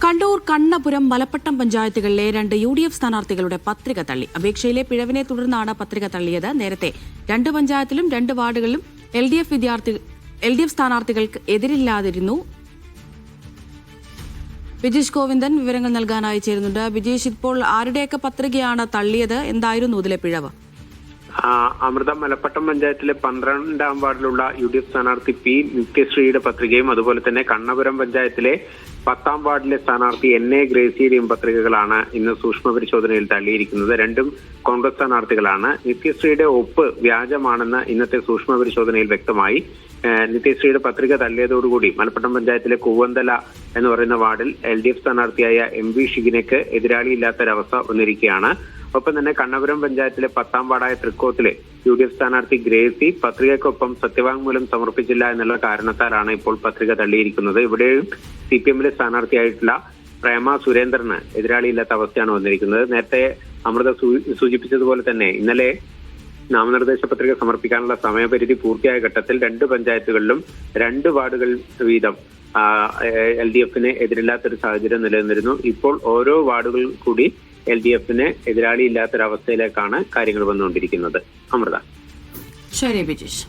കണ്ണൂർ, കണ്ണപുരം, മലപ്പട്ടം പഞ്ചായത്തുകളിലെ 2 UDF സ്ഥാനാർത്ഥികളുടെ പത്രിക തള്ളി. അപേക്ഷയിലെ പിഴവിനെ തുടർന്നാണ് പത്രിക തള്ളിയത്. നേരത്തെ 2 പഞ്ചായത്തിലും 2 വാർഡുകളിലും LDF സ്ഥാനാർത്ഥികൾക്ക് എതിരില്ലാതിരുന്നു. ബിജീഷ് ഗോവിന്ദൻ വിവരങ്ങൾ നൽകാനായി ചേരുന്നുണ്ട്. ബിജീഷ്, ഇപ്പോൾ ആരുടെയൊക്കെ പത്രികയാണ് തള്ളിയത്? എന്തായിരുന്നു ഇതിലെ പിഴവ്? അമൃത, മലപ്പട്ടം പഞ്ചായത്തിലെ 12ാം വാർഡിലുള്ള UDF സ്ഥാനാർത്ഥി P നിത്യശ്രീയുടെ പത്രികയും അതുപോലെ തന്നെ കണ്ണപുരം പഞ്ചായത്തിലെ 10ാം വാർഡിലെ സ്ഥാനാർത്ഥി NA ഗ്രേസിയുടെയും പത്രികകളാണ് ഇന്ന് സൂക്ഷ്മ പരിശോധനയിൽ തള്ളിയിരിക്കുന്നത്. രണ്ടും കോൺഗ്രസ് സ്ഥാനാർത്ഥികളാണ്. നിത്യശ്രീയുടെ ഒപ്പ് വ്യാജമാണെന്ന് ഇന്നത്തെ സൂക്ഷ്മ പരിശോധനയിൽ വ്യക്തമായി. നിത്യശ്രീയുടെ പത്രിക തള്ളിയതോടുകൂടി മലപ്പട്ടം പഞ്ചായത്തിലെ കൂവന്തല എന്ന് പറയുന്ന വാർഡിൽ LDF സ്ഥാനാർത്ഥിയായ MV ഷിഗിനയ്ക്ക് എതിരാളിയില്ലാത്തൊരവസ്ഥ വന്നിരിക്കുകയാണ്. ഒപ്പം തന്നെ കണ്ണപുരം പഞ്ചായത്തിലെ 10ാം വാർഡായ തൃക്കോത്തിലെ UDF സ്ഥാനാർത്ഥി ഗ്രേസി പത്രികയ്ക്കൊപ്പം സത്യവാങ്മൂലം സമർപ്പിച്ചില്ല എന്നുള്ള കാരണത്താലാണ് ഇപ്പോൾ പത്രിക തള്ളിയിരിക്കുന്നത്. ഇവിടെയും CPMലെ സ്ഥാനാർത്ഥിയായിട്ടുള്ള പ്രേമ സുരേന്ദ്രന് എതിരാളിയില്ലാത്ത അവസ്ഥയാണ് വന്നിരിക്കുന്നത്. നേരത്തെ അമൃത സൂചിപ്പിച്ചതുപോലെ തന്നെ ഇന്നലെ നാമനിർദ്ദേശ പത്രിക സമർപ്പിക്കാനുള്ള സമയപരിധി പൂർത്തിയായ ഘട്ടത്തിൽ 2 പഞ്ചായത്തുകളിലും 2 വാർഡുകൾ വീതം LDFന് എതിരില്ലാത്തൊരു സാഹചര്യം നിലനിന്നിരുന്നു. ഇപ്പോൾ ഓരോ വാർഡുകൾ കൂടി LDFന് എതിരാളിയില്ലാത്തൊരവസ്ഥയിലേക്കാണ് കാര്യങ്ങൾ വന്നുകൊണ്ടിരിക്കുന്നത്. അമൃത. ശരി ബിജീഷ്.